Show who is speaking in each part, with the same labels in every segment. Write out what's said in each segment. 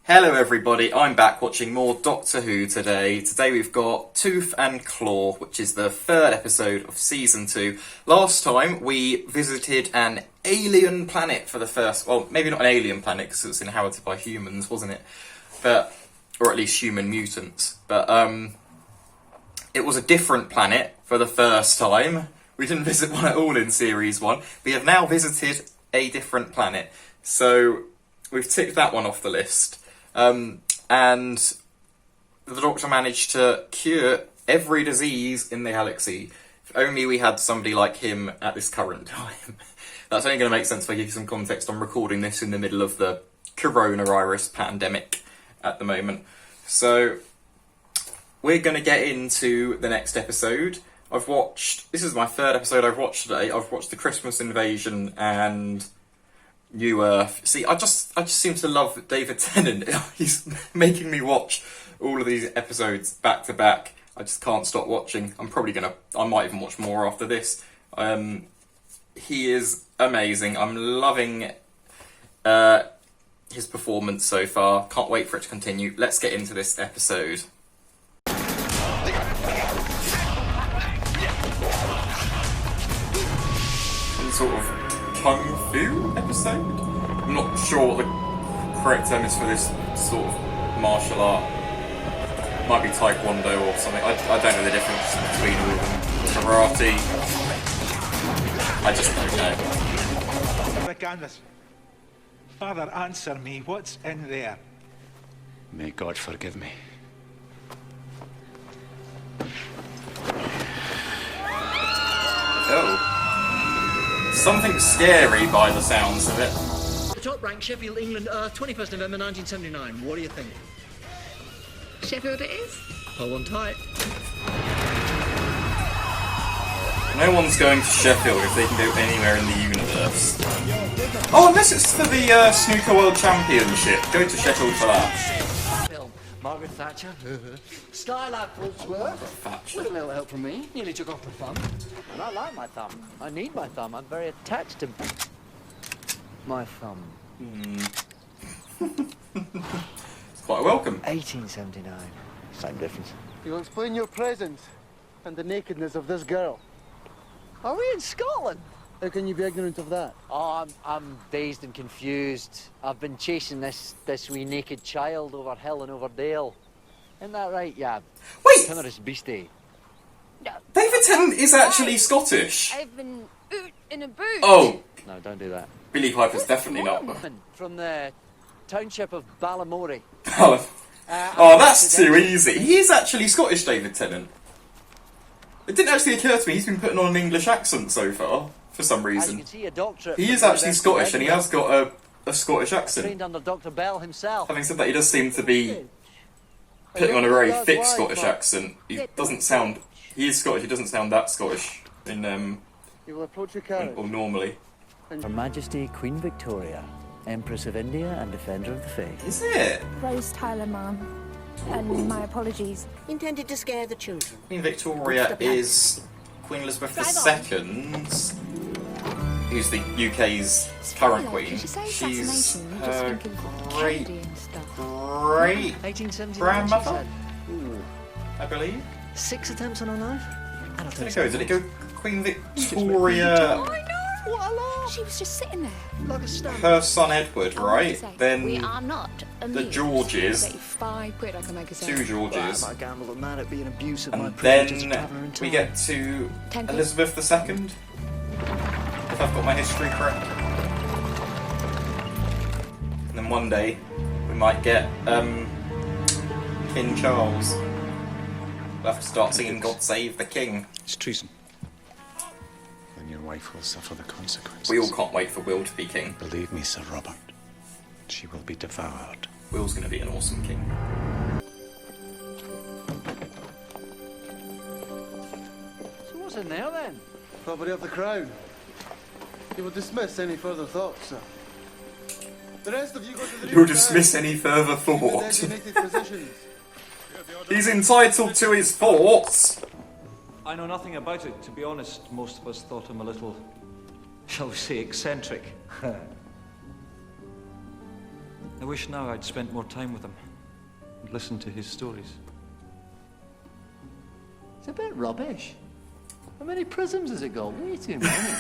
Speaker 1: Hello everybody, I'm back watching more Doctor Who today. Today we've got Tooth and Claw, which is the third episode of Season 2. Last time we visited an alien planet for the first... Well, maybe not an alien planet because it was inhabited by humans, wasn't it? But, or at least human mutants. But it was a different planet for the first time. We didn't visit one at all in Series 1. We have now visited a different planet. So we've ticked that one off the list. And the Doctor managed to cure every disease in the galaxy. If only we had somebody like him at this current time. That's only going to make sense if I give you some context. I'm recording this in the middle of the coronavirus pandemic at the moment. So we're going to get into the next episode. This is my third episode I've watched today. I've watched The Christmas Invasion and New Earth. See, I just seem to love David Tennant. He's making me watch all of these episodes back to back. I just can't stop watching. I might even watch more after this. He is amazing. I'm loving his performance so far. Can't wait for it to continue. Let's get into this episode. Some sort of Kung Fu episode? I'm not sure what the correct term is for this sort of martial art. Might be Taekwondo or something. I don't know the difference between all of them. Karate. I just don't know.
Speaker 2: The canvas. Father, answer me. What's in there?
Speaker 3: May God forgive me.
Speaker 1: Oh. Something scary by the sounds of it.
Speaker 4: The top rank, Sheffield, England, 21st November 1979. What do you think?
Speaker 5: Sheffield it is?
Speaker 4: Hold on tight.
Speaker 1: No one's going to Sheffield if they can go anywhere in the universe. Oh, unless it's for the Snooker World Championship. Go to Sheffield for that.
Speaker 4: Film. Margaret Thatcher. Skylab Foldsworth.
Speaker 1: Thatcher.
Speaker 4: With a little help from me. Nearly took off my thumb. And I like my thumb. I need my thumb. I'm very attached to my thumb.
Speaker 1: It's quite welcome.
Speaker 4: 1879. Same difference.
Speaker 6: You'll explain your presence and the nakedness of this girl.
Speaker 4: Are we in Scotland?
Speaker 6: How can you be ignorant of that?
Speaker 4: Oh, I'm dazed and confused. I've been chasing this wee naked child over hill and over dale. Isn't that right, yeah?
Speaker 1: Wait!
Speaker 4: Timorous beastie.
Speaker 1: David Tennant is actually Scottish.
Speaker 5: I've been in a boot.
Speaker 1: Oh,
Speaker 4: No, don't do that.
Speaker 1: Billy Piper's definitely not.
Speaker 4: Woman from the township of Balamory.
Speaker 1: Oh, that's too easy. He is actually Scottish, David Tennant. It didn't actually occur to me he's been putting on an English accent so far, for some
Speaker 4: As you
Speaker 1: reason.
Speaker 4: can see, a doctorate.
Speaker 1: He
Speaker 4: from
Speaker 1: is
Speaker 4: the
Speaker 1: actually
Speaker 4: University of
Speaker 1: Scottish, and he has
Speaker 4: Edinburgh,
Speaker 1: got a Scottish accent.
Speaker 4: trained under Dr. Bell himself.
Speaker 1: Having said that, he does seem to be putting on a very thick Scottish accent. He doesn't sound... He is Scottish, he doesn't sound that Scottish in,
Speaker 6: You will approach your carriage.
Speaker 1: or normally.
Speaker 4: Her Majesty Queen Victoria, Empress of India and Defender of the Faith.
Speaker 1: Is it?
Speaker 7: Rose Tyler, ma'am. And my apologies.
Speaker 5: Intended to scare the children.
Speaker 1: Queen Victoria is Queen Elizabeth II, who's the UK's current queen.
Speaker 7: Did you say
Speaker 1: She's
Speaker 7: assassination? You just
Speaker 1: her
Speaker 7: think of
Speaker 1: great,
Speaker 7: Kennedy and stuff.
Speaker 1: great
Speaker 4: 1879,
Speaker 1: grandmother,
Speaker 4: she said.
Speaker 1: I believe.
Speaker 4: 6 attempts on her life? And
Speaker 1: Did it go Queen Victoria,
Speaker 7: I know! What a laugh! She was just sitting there.
Speaker 4: Like a stamp.
Speaker 1: her son Edward,
Speaker 7: I wanted to
Speaker 1: right?
Speaker 7: say, we
Speaker 1: Then
Speaker 7: are not
Speaker 1: the
Speaker 7: amused.
Speaker 1: Georges,
Speaker 7: 85 quid I can make a sale.
Speaker 1: two Georges,
Speaker 4: I gambled a man at being abusive. My
Speaker 1: and
Speaker 4: privilege as a
Speaker 1: then
Speaker 4: traveller in
Speaker 1: we
Speaker 4: time.
Speaker 1: get to
Speaker 7: 10 quid.
Speaker 1: Elizabeth II, if I've got my history correct. And then one day we might get King Charles. We'll have to start singing "God Save the King."
Speaker 3: It's treason. Then your wife will suffer the consequences.
Speaker 1: We all can't wait for Will to be king.
Speaker 3: Believe me, Sir Robert. She will be devoured.
Speaker 1: Will's going to be an awesome king.
Speaker 4: So what's in there then?
Speaker 6: Property of the Crown. You will dismiss any further thoughts, sir. The rest of you go to the
Speaker 1: You'll dismiss any further
Speaker 6: With
Speaker 1: thought.
Speaker 6: designated positions.
Speaker 1: He's entitled to his thoughts.
Speaker 8: I know nothing about it. To be honest, most of us thought him a little, shall we say, eccentric. I wish now I'd spent more time with him and listened to his stories.
Speaker 9: It's a bit rubbish. How many prisms has it got? Way too many.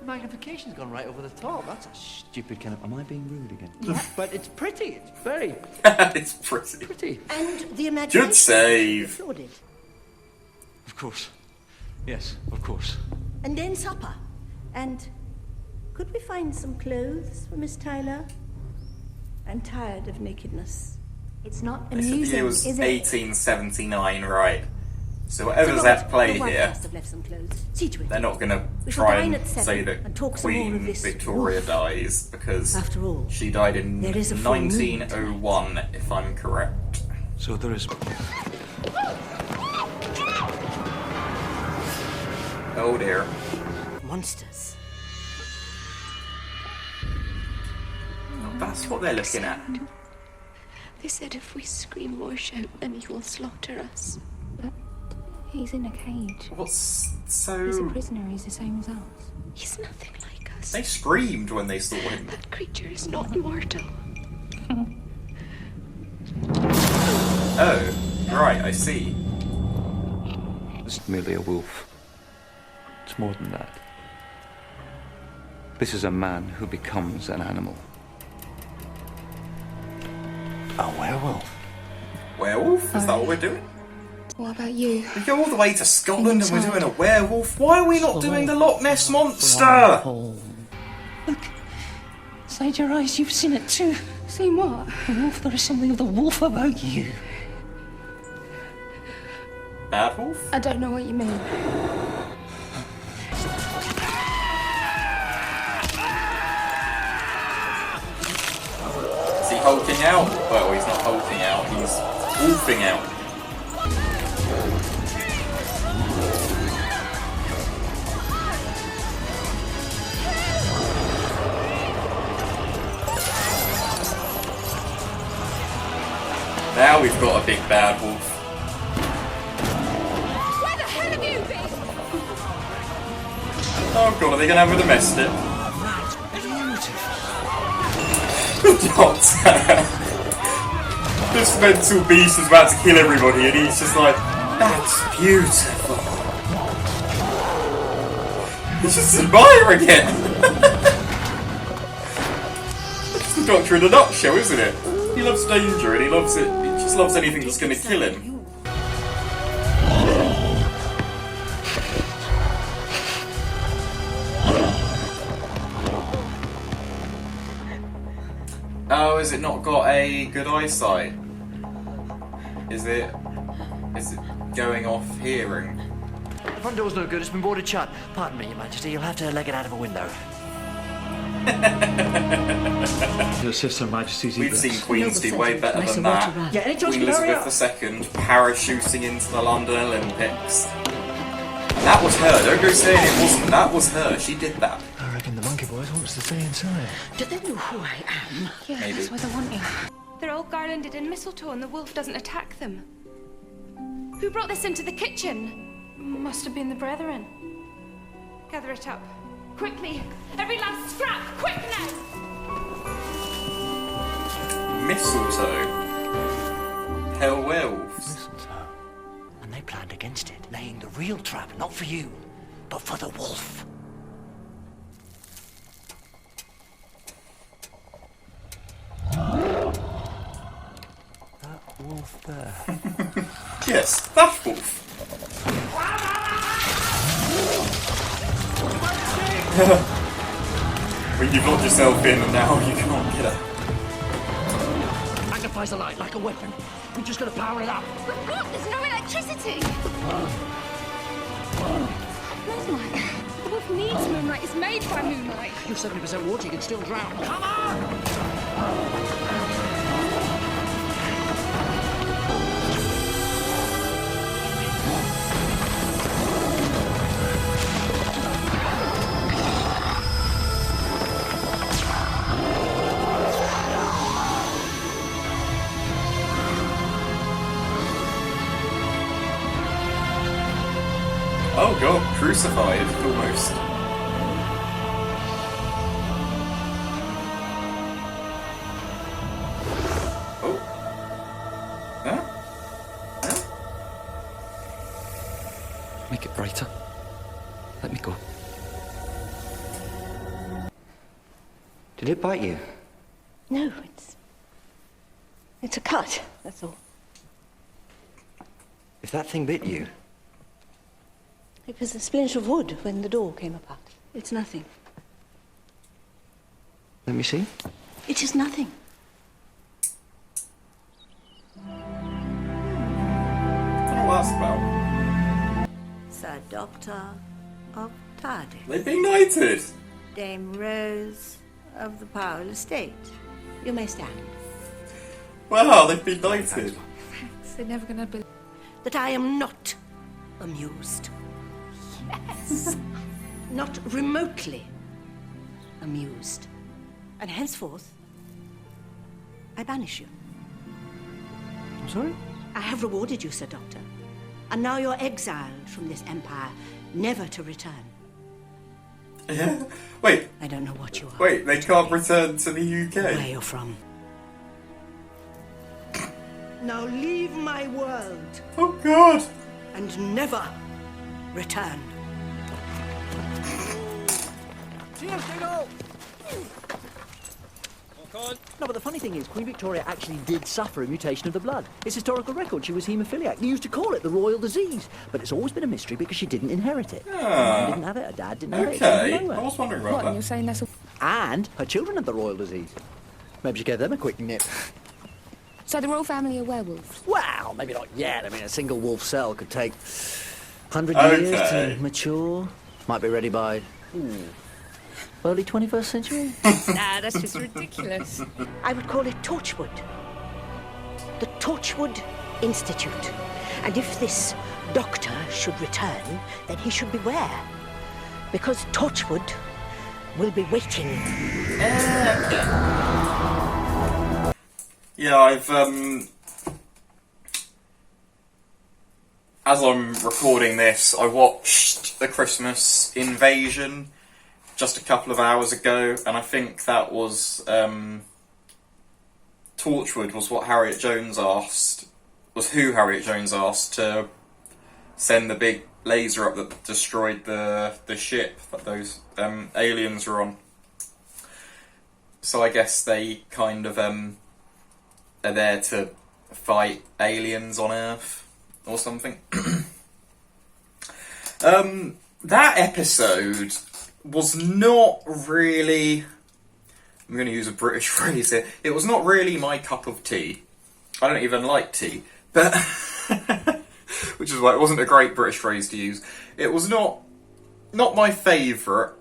Speaker 9: The magnification's gone right over the top. That's a stupid kind of... Am I being rude again?
Speaker 5: Yeah.
Speaker 9: But it's pretty. It's very
Speaker 1: It's pretty.
Speaker 9: pretty.
Speaker 5: And the imagination.
Speaker 1: Good save.
Speaker 5: Applauded.
Speaker 8: Of course. Yes, of course.
Speaker 5: And then supper. And could we find some clothes for Miss Tyler? I'm tired of nakedness.
Speaker 7: It's not
Speaker 1: They said the
Speaker 7: amusing,
Speaker 1: year was
Speaker 7: is it?
Speaker 1: 1879, right? So whatever's
Speaker 5: Robert,
Speaker 1: at play
Speaker 5: your wife
Speaker 1: here,
Speaker 5: must have left some clothes. See to it.
Speaker 1: they're not going to
Speaker 5: We shall
Speaker 1: try
Speaker 5: dine
Speaker 1: and
Speaker 5: at 7
Speaker 1: say that
Speaker 5: and talk some more of
Speaker 1: Queen
Speaker 5: this
Speaker 1: Victoria
Speaker 5: wolf.
Speaker 1: dies, because
Speaker 5: After all,
Speaker 1: she died in
Speaker 5: there is a full moon
Speaker 1: 1901, if I'm correct.
Speaker 8: So there is...
Speaker 1: Oh dear.
Speaker 5: Monsters.
Speaker 1: That's what they're looking at.
Speaker 5: They said if we scream or shout, then he will slaughter us.
Speaker 7: But he's in a cage.
Speaker 1: What's
Speaker 7: He's a
Speaker 1: so...
Speaker 7: prisoner, he's the same as us.
Speaker 5: He's nothing like us.
Speaker 1: They screamed when they saw him.
Speaker 5: That creature is not immortal.
Speaker 1: Oh, right, I see.
Speaker 8: It's merely a wolf. It's more than that. This is a man who becomes an animal.
Speaker 3: A werewolf.
Speaker 1: Werewolf? Is that what we're doing?
Speaker 5: What about you?
Speaker 1: We go all the way to Scotland and we're doing a werewolf? Why are we not doing the Loch Ness Monster?
Speaker 9: Look. Inside your eyes, you've seen it too.
Speaker 5: Seen what?
Speaker 9: The wolf, there is something of the wolf about you.
Speaker 1: Bad wolf?
Speaker 5: I don't know what you mean.
Speaker 1: Is he hulking out? Well, he's not hulking out, he's wolfing out. Now we've got a big bad wolf.
Speaker 5: Where the hell have you been?
Speaker 1: Oh god, are they gonna have a domestic? Doctor! This mental beast is about to kill everybody and he's just like, that's beautiful. He's just admiring it! That's the Doctor in a nutshell, isn't it? He loves danger and he loves it. He just loves anything that's gonna kill him. Oh, has it not got a good eyesight? Is it going off hearing?
Speaker 9: The front door's no good, it's been boarded shut. Pardon me, Your Majesty, you'll have to leg it out of a window.
Speaker 8: To assist Her Majesty's
Speaker 1: We've seen Queens do way better than that.
Speaker 9: Yeah, any chance
Speaker 1: Queen
Speaker 9: you can hurry
Speaker 1: Elizabeth II parachuting into the London Olympics. That was her, don't go saying it wasn't. That was her, she did that.
Speaker 3: I reckon the monkey boys want us to stay inside.
Speaker 5: Do they know who I am?
Speaker 7: Yeah,
Speaker 1: Maybe.
Speaker 7: that's what they're wanting.
Speaker 5: They're all garlanded in mistletoe and the wolf doesn't attack them. Who brought this into the kitchen?
Speaker 7: Must have been the brethren.
Speaker 5: Gather it up. Quickly! Every last scrap! Quick now!
Speaker 1: Mistletoe. Hell werewolves.
Speaker 9: And they planned against it, laying the real trap, not for you, but for the wolf.
Speaker 8: That wolf there.
Speaker 1: Yes, that wolf. When you've locked yourself in and now you can't get out.
Speaker 9: Magnifies the light like a weapon. We just gotta power it up.
Speaker 5: But what? There's no electricity! Moonlight. The wolf needs moonlight. It's made by moonlight.
Speaker 9: You're 70% water, you can still drown. Come on!
Speaker 1: Oh god, crucified, almost.
Speaker 8: Did it bite you?
Speaker 5: No, it's a cut, that's all.
Speaker 8: If that thing bit you,
Speaker 5: It was a splinter of wood when the door came apart. It's nothing.
Speaker 8: let me see.
Speaker 5: It is nothing.
Speaker 1: What that's about?
Speaker 5: Sir Doctor of Tardif,
Speaker 1: They've been knighted.
Speaker 5: Dame Rose of the Powell Estate. You may stand.
Speaker 1: Wow, they've been knighted.
Speaker 7: They're never gonna believe.
Speaker 5: That I am not amused. Yes. Not remotely amused. And henceforth, I banish you.
Speaker 8: I'm sorry?
Speaker 5: I have rewarded you, Sir Doctor. And now you're exiled from this empire, never to return.
Speaker 1: Yeah. Wait,
Speaker 5: I don't know what you are.
Speaker 1: wait, they can't return to the
Speaker 5: Where
Speaker 1: UK.
Speaker 5: you're from. Now leave my world
Speaker 1: Oh god.
Speaker 5: and never return.
Speaker 4: Cheers, Diggle! No, but the funny thing is, Queen Victoria actually did suffer a mutation of the blood. It's historical record. She was haemophiliac. They used to call it the royal disease. But it's always been a mystery because she didn't inherit it. Her mum didn't have it, her dad didn't have it. It came
Speaker 1: Okay,
Speaker 4: from
Speaker 1: I
Speaker 4: nowhere.
Speaker 1: was wondering
Speaker 7: What,
Speaker 1: about
Speaker 7: and you're
Speaker 1: that.
Speaker 7: saying that's a...
Speaker 4: And her children had the royal disease. Maybe she gave them a quick nip.
Speaker 7: So the royal family are werewolves?
Speaker 4: Well, maybe not yet. I mean, a single wolf cell could take 100 years
Speaker 1: Okay.
Speaker 4: to mature. Might be ready by early 21st century.
Speaker 7: Nah, that's just ridiculous.
Speaker 5: I would call it Torchwood. The Torchwood Institute. And if this doctor should return, then he should beware. Because Torchwood will be waiting.
Speaker 1: Yeah, I've as I'm recording this, I watched The Christmas Invasion just a couple of hours ago, and I think that was Torchwood was what Harriet Jones asked, was who Harriet Jones asked to send the big laser up that destroyed the ship that those aliens were on. So I guess they kind of are there to fight aliens on Earth or something. That episode was not really, I'm going to use a British phrase here, it was not really my cup of tea. I don't even like tea, but which is why it wasn't a great British phrase to use. It was not my favourite.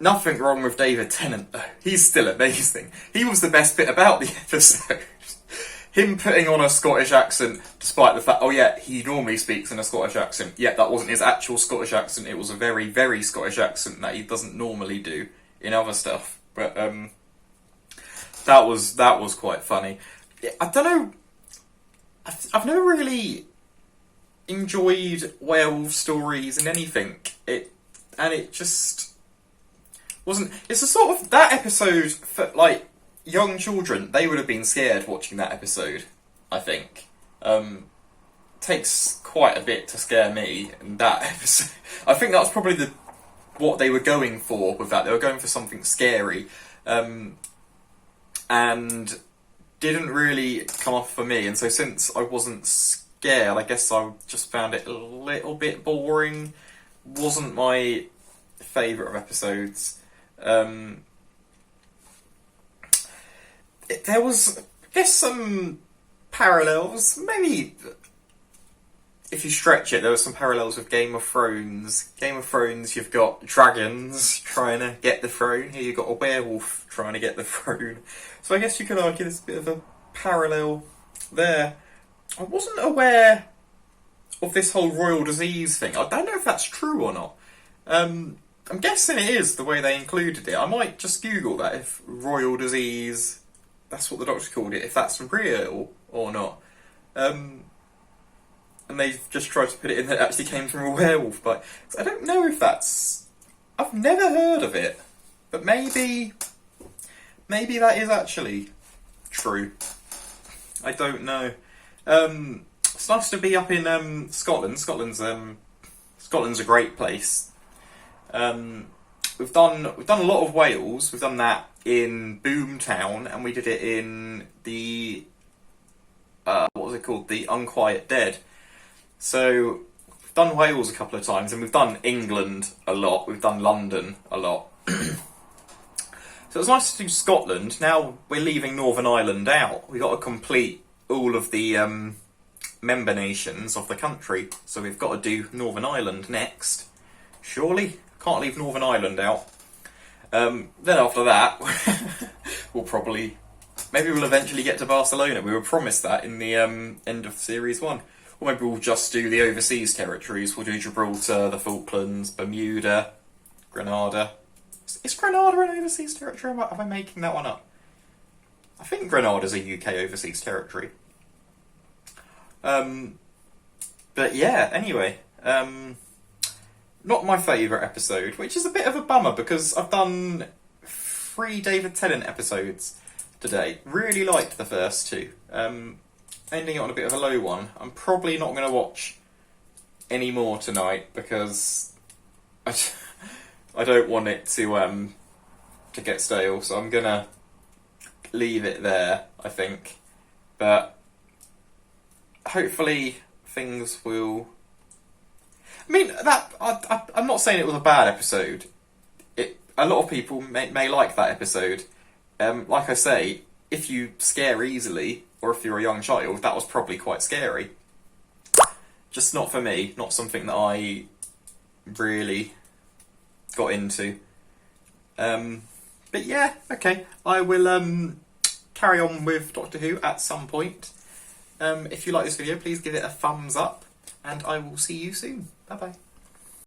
Speaker 1: Nothing wrong with David Tennant though. He's still amazing. He was the best bit about the episode. Him putting on a Scottish accent, despite the fact, oh yeah, he normally speaks in a Scottish accent. Yeah, that wasn't his actual Scottish accent. It was a very, very Scottish accent that he doesn't normally do in other stuff. But that was quite funny. I don't know. I've never really enjoyed werewolf stories in anything. It just wasn't. It's a sort of that episode for like young children. They would have been scared watching that episode. I think takes quite a bit to scare me in that episode. I think that's probably what they were going for with that. They were going for something scary, and didn't really come off for me. And so since I wasn't scared, I guess I just found it a little bit boring. Wasn't my favourite of episodes. There was, I guess, some parallels. Maybe if you stretch it, there were some parallels with Game of Thrones. Game of Thrones, you've got dragons trying to get the throne. Here you've got a werewolf trying to get the throne. So I guess you could argue there's a bit of a parallel there. I wasn't aware of this whole royal disease thing. I don't know if that's true or not. I'm guessing it is, the way they included it. I might just Google that, if royal disease, that's what the doctor called it, if that's real or not. And they just tried to put it in that it actually came from a werewolf, but I don't know if that's... I've never heard of it, but maybe that is actually true. I don't know. It's nice to be up in Scotland. Scotland's a great place. we've done a lot of Wales. We've done that in Boomtown, and we did it in the what was it called? The Unquiet Dead. So we've done Wales a couple of times, and we've done England a lot. We've done London a lot. So it's nice to do Scotland. Now we're leaving Northern Ireland out. We've got to complete all of the member nations of the country. So we've got to do Northern Ireland next. Surely? Can't leave Northern Ireland out. Then after that, maybe we'll eventually get to Barcelona. We were promised that in the end of Series 1. Or maybe we'll just do the overseas territories. We'll do Gibraltar, the Falklands, Bermuda, Grenada. Is Grenada an overseas territory? Am I making that one up? I think Grenada's a UK overseas territory. But yeah, anyway. Not my favourite episode, which is a bit of a bummer because I've done 3 David Tennant episodes today. Really liked the first 2. Ending it on a bit of a low one. I'm probably not going to watch any more tonight because I don't want it to get stale, so I'm gonna leave it there, I think. But hopefully things will. I mean, I'm not saying it was a bad episode. A lot of people may like that episode. Like I say, if you scare easily, or if you're a young child, that was probably quite scary. Just not for me. Not something that I really got into. But yeah, okay. I will carry on with Doctor Who at some point. If you like this video, please give it a thumbs up, and I will see you soon. Bye bye.